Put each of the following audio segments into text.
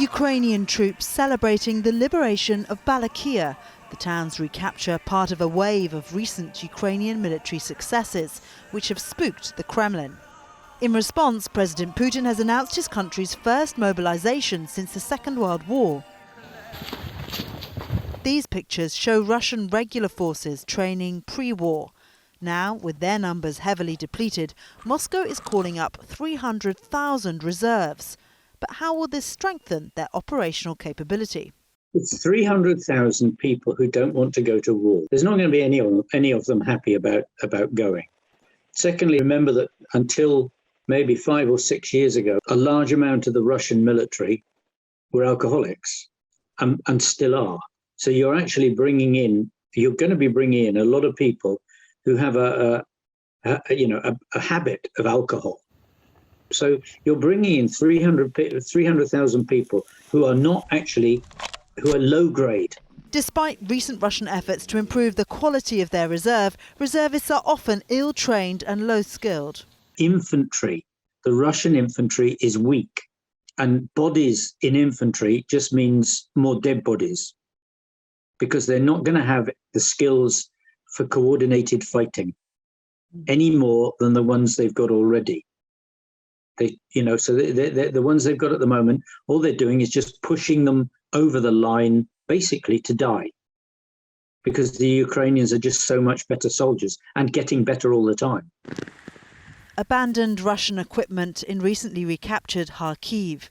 Ukrainian troops celebrating the liberation of Balakia, the town's recapture part of a wave of recent Ukrainian military successes, which have spooked the Kremlin. In response, President Putin has announced his country's first mobilization since the Second World War. These pictures show Russian regular forces training pre-war. Now, with their numbers heavily depleted, Moscow is calling up 300,000 reserves. But how will this strengthen their operational capability? It's 300,000 people who don't want to go to war. There's not going to be any of them happy about going. Secondly, remember that until maybe 5 or 6 years ago, a large amount of the Russian military were alcoholics and still are. So you're going to be bringing in a lot of people who have a habit of alcohol. So you're bringing in 300,000 people who are low grade. Despite recent Russian efforts to improve the quality of their reservists are often ill-trained and low-skilled. Infantry, the Russian infantry is weak, and bodies in infantry just means more dead bodies, because they're not going to have the skills for coordinated fighting any more than the ones they've got already. So the ones they've got at the moment, all they're doing is just pushing them over the line, basically to die, because the Ukrainians are just so much better soldiers and getting better all the time. Abandoned Russian equipment in recently recaptured Kharkiv.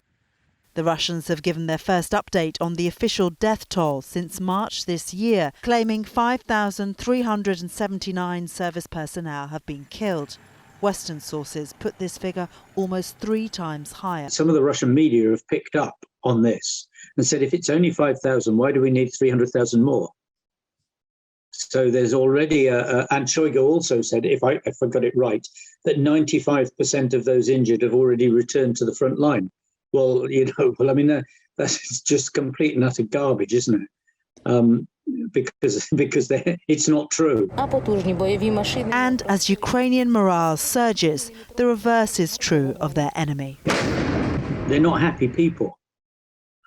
The Russians have given their first update on the official death toll since March this year, claiming 5,379 service personnel have been killed. Western sources put this figure almost 3 times higher. Some of the Russian media have picked up on this and said, if it's only 5,000, why do we need 300,000 more? So there's already and Shoigu also said, if I got it right, that 95% of those injured have already returned to the front line. Well, that's just complete and utter garbage, isn't it? Because it's not true. And as Ukrainian morale surges, the reverse is true of their enemy. They're not happy people.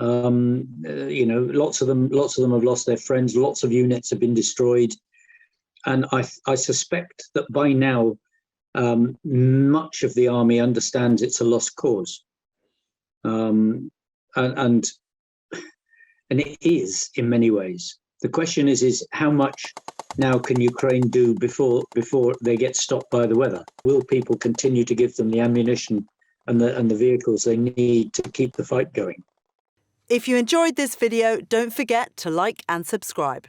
Lots of them have lost their friends. Lots of units have been destroyed, and I suspect that by now, much of the army understands it's a lost cause. And it is in many ways. The question is how much now can Ukraine do before they get stopped by the weather? Will people continue to give them the ammunition and the vehicles they need to keep the fight going? If you enjoyed this video, don't forget to like and subscribe.